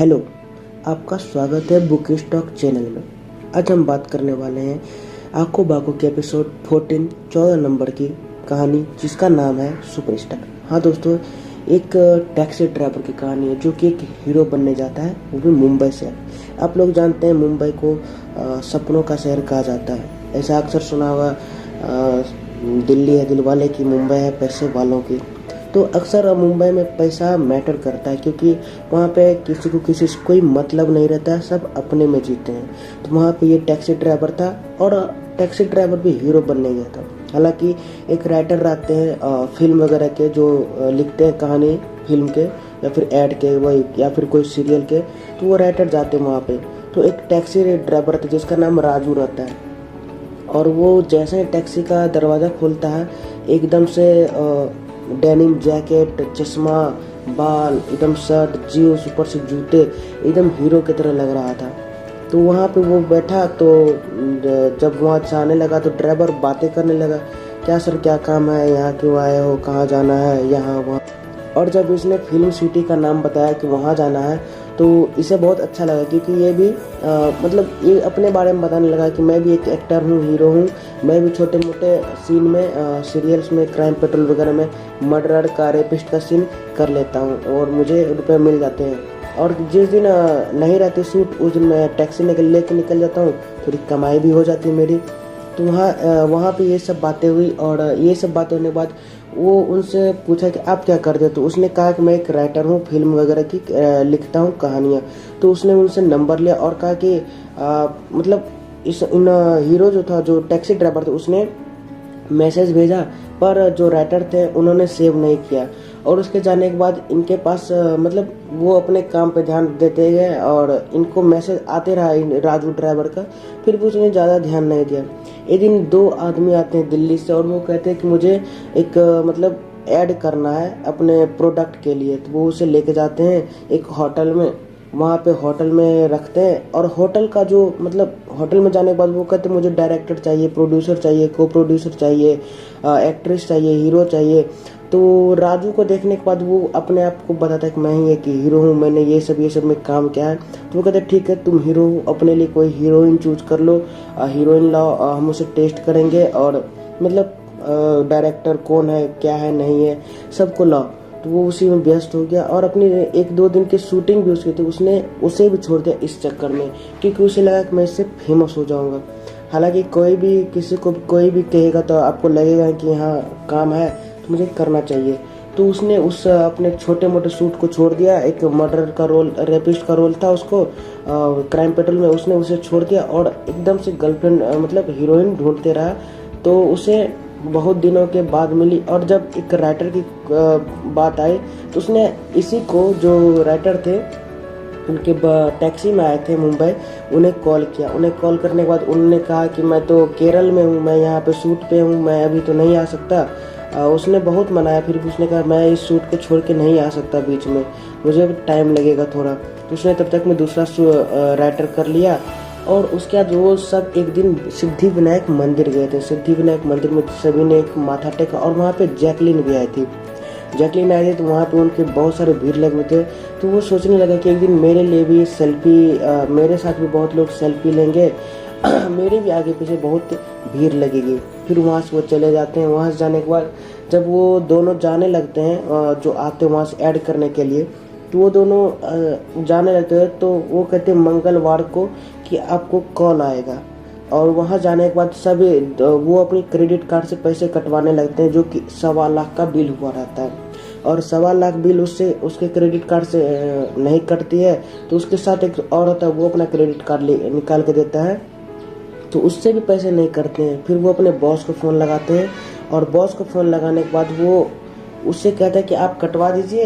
Hello, आपका स्वागत है बुक स्टॉक चैनल में। आज हम बात करने वाले हैं आंखों बागों के एपिसोड 14 नंबर की कहानी, जिसका नाम है सुपरस्टार। हाँ दोस्तों, एक टैक्सी ड्राइवर की कहानी है जो कि एक हीरो बनने जाता है, वो भी मुंबई से। आप लोग जानते हैं मुंबई को सपनों का शहर कहा जाता है। ऐसा अक्सर सुना होगा, दिल्ली है दिल वाले की, मुंबई है पैसे वालों की। तो अक्सर मुंबई में पैसा मैटर करता है, क्योंकि वहाँ पे किसी को किसी से कोई मतलब नहीं रहता है, सब अपने में जीते हैं। तो वहाँ पे ये टैक्सी ड्राइवर था और टैक्सी ड्राइवर भी हीरो बनने गया था। हालांकि एक राइटर रहते हैं फिल्म वगैरह के, जो लिखते हैं कहानी फिल्म के या फिर ऐड के, वही या फिर कोई सीरियल के, तो वो राइटर जाते हैं वहाँ पे। तो एक टैक्सी ड्राइवर था जिसका नाम राजू रहता है, और वो जैसे ही टैक्सी का दरवाज़ा खोलता है, एकदम से डेनिम जैकेट, चश्मा, बाल, एकदम शर्ट, जीन्स, ऊपर से जूते, एकदम हीरो की तरह लग रहा था। तो वहाँ पे वो बैठा, तो जब वहाँ जाने लगा तो ड्राइवर बातें करने लगा, क्या सर क्या काम है, यहाँ क्यों आए हो, कहाँ जाना है, यहाँ वहाँ। और जब इसने फिल्म सिटी का नाम बताया कि वहाँ जाना है, तो इसे बहुत अच्छा लगा, क्योंकि ये भी मतलब ये अपने बारे में बताने लगा कि मैं भी एक एक्टर हूँ, हीरो हूँ। मैं भी छोटे मोटे सीन में, सीरियल्स में, क्राइम पेट्रोल वगैरह में मर्डर का, रेपिस्ट का सीन कर लेता हूँ और मुझे रुपए मिल जाते हैं। और जिस दिन नहीं रहती शूट, उस दिन मैं टैक्सी लेके निकल जाता हूँ, थोड़ी कमाई भी हो जाती है मेरी। तो वहाँ पे ये सब बातें हुई, और ये सब बातें होने के बाद वो उनसे पूछा कि आप क्या करते हो। तो उसने कहा कि मैं एक राइटर हूँ, फिल्म वगैरह की लिखता हूँ कहानियाँ। तो उसने उनसे नंबर लिया और कहा कि मतलब इन हीरो जो था, जो टैक्सी ड्राइवर था, उसने मैसेज भेजा, पर जो राइटर थे उन्होंने सेव नहीं किया। और उसके जाने के बाद इनके पास मतलब वो अपने काम पे ध्यान देते गए, और इनको मैसेज आते रहा राजू ड्राइवर का, फिर भी उसने ज़्यादा ध्यान नहीं दिया। एक दिन दो आदमी आते हैं दिल्ली से, और वो कहते हैं कि मुझे एक मतलब ऐड करना है अपने प्रोडक्ट के लिए। तो वो उसे लेके जाते हैं एक होटल में, वहाँ पे होटल में रखते हैं। और होटल का जो मतलब होटल में जाने के बाद वो कहते हैं मुझे डायरेक्टर चाहिए, प्रोड्यूसर चाहिए, को प्रोड्यूसर चाहिए, एक्ट्रेस चाहिए, हीरो चाहिए। तो राजू को देखने के बाद वो अपने आप को बताता है कि मैं ही एक हीरो हूँ, मैंने ये सब में काम किया है। तो वो कहते हैं ठीक है, तुम हीरो हो, अपने लिए कोई हीरोइन चूज कर लो, हीरोइन लाओ, हम उसे टेस्ट करेंगे, और मतलब डायरेक्टर कौन है, क्या है, नहीं है, सबको लाओ। तो वो उसी में व्यस्त हो गया, और अपनी 1-2 दिन की शूटिंग भी उसकी थी, उसने उसे भी छोड़ दिया इस चक्कर में, क्योंकि उसे लगा कि मैं इससे फेमस हो जाऊंगा। हालांकि कोई भी किसी को कोई भी कहेगा तो आपको लगेगा कि हाँ काम है तो मुझे करना चाहिए। तो उसने उस अपने छोटे मोटे शूट को छोड़ दिया। एक मर्डर का रोल, रेपिस्ट का रोल था उसको क्राइम पेट्रोल में, उसने उसे छोड़ दिया और एकदम से गर्लफ्रेंड मतलब हीरोइन ढूंढते रहा। तो उसे बहुत दिनों के बाद मिली, और जब एक राइटर की बात आई तो उसने इसी को, जो राइटर थे उनके टैक्सी में आए थे मुंबई, उन्हें कॉल किया। उन्हें कॉल करने के बाद उन्होंने कहा कि मैं तो केरल में हूँ, मैं यहाँ पे शूट पे हूँ, मैं अभी तो नहीं आ सकता। उसने बहुत मनाया, फिर भी उसने कहा मैं इस शूट को छोड़ के नहीं आ सकता, बीच में मुझे टाइम लगेगा थोड़ा। तो उसने तब तक में दूसरा राइटर कर लिया। और उसके बाद वो सब एक दिन सिद्धि विनायक मंदिर गए थे। सिद्धि विनायक मंदिर में सभी ने एक माथा टेका, और वहाँ पे जैकलीन भी आई थी। जैकलीन आई थी तो वहाँ पे उनके बहुत सारे भीड़ लगे हुए थे। तो वो सोचने लगा कि एक दिन मेरे लिए भी सेल्फी, मेरे साथ भी बहुत लोग सेल्फी लेंगे, मेरे भी आगे पीछे बहुत भीड़ लगेगी। फिर वहाँ से वो चले जाते हैं। वहाँ से जाने के बाद जब वो दोनों जाने लगते हैं, जो आते हैं वहाँ से ऐड करने के लिए, तो वो दोनों जाने लगते हैं। तो वो कहते हैं मंगलवार को कि आपको कॉल आएगा। और वहाँ जाने के बाद सब वो अपनी क्रेडिट कार्ड से पैसे कटवाने लगते हैं, जो कि 1.25 लाख का बिल हुआ रहता है। और 1.25 लाख बिल उससे उसके क्रेडिट कार्ड से नहीं कटती है। तो उसके साथ एक और होता है, वो अपना क्रेडिट कार्ड निकाल के देता है, तो उससे भी पैसे नहीं करते हैं। फिर वो अपने बॉस को फ़ोन लगाते हैं, और बॉस को फ़ोन लगाने के बाद वो उससे कहता है कि आप कटवा दीजिए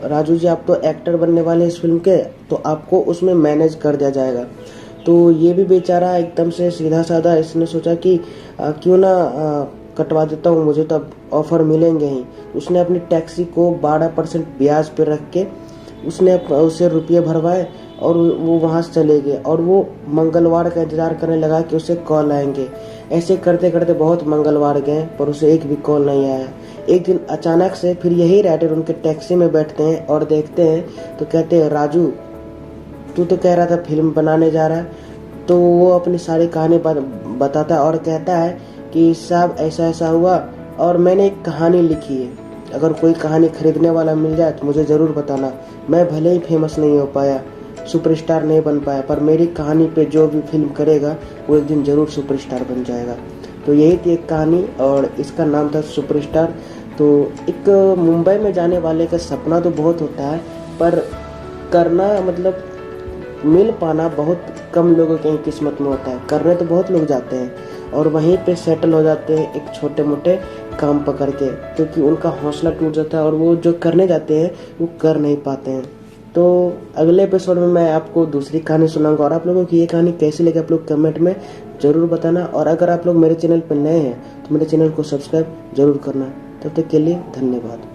राजू जी, आप तो एक्टर बनने वाले इस फिल्म के, तो आपको उसमें मैनेज कर दिया जाएगा। तो ये भी बेचारा एकदम से सीधा साधा, इसने सोचा कि क्यों ना कटवा देता हूँ, मुझे तो अब ऑफर मिलेंगे ही। उसने अपनी टैक्सी को 12% ब्याज पे रख के उसने उसे रुपये भरवाए, और वो वहाँ से चले गए। और वो मंगलवार का इंतज़ार करने लगा कि उसे कॉल आएंगे। ऐसे करते करते बहुत मंगलवार गए, पर उसे एक भी कॉल नहीं आया। एक दिन अचानक से फिर यही राइटर उनके टैक्सी में बैठते हैं और देखते हैं, तो कहते हैं राजू तू तो कह रहा था फिल्म बनाने जा रहा है। तो वो अपनी सारी कहानी बताता है और कहता है कि साहब ऐसा ऐसा हुआ और मैंने एक कहानी लिखी है, अगर कोई कहानी खरीदने वाला मिल जाए तो मुझे ज़रूर बताना। मैं भले ही फेमस नहीं हो पाया, सुपरस्टार नहीं बन पाया, पर मेरी कहानी पे जो भी फिल्म करेगा वो एक दिन ज़रूर सुपरस्टार बन जाएगा। तो यही थी एक कहानी और इसका नाम था सुपरस्टार। तो एक मुंबई में जाने वाले का सपना तो बहुत होता है, पर करना मतलब मिल पाना बहुत कम लोगों की किस्मत में होता है। करने तो बहुत लोग जाते हैं और वहीं पे सेटल हो जाते हैं एक छोटे मोटे काम पकड़ के, क्योंकि उनका हौसला टूट जाता है और वो जो करने जाते हैं वो कर नहीं पाते हैं। तो अगले एपिसोड में मैं आपको दूसरी कहानी सुनाऊंगा और आप लोगों की ये कहानी कैसी लगी आप लोग कमेंट में ज़रूर बताना। और अगर आप लोग मेरे चैनल पर नए हैं तो मेरे चैनल को सब्सक्राइब ज़रूर करना। तब तक के लिए धन्यवाद।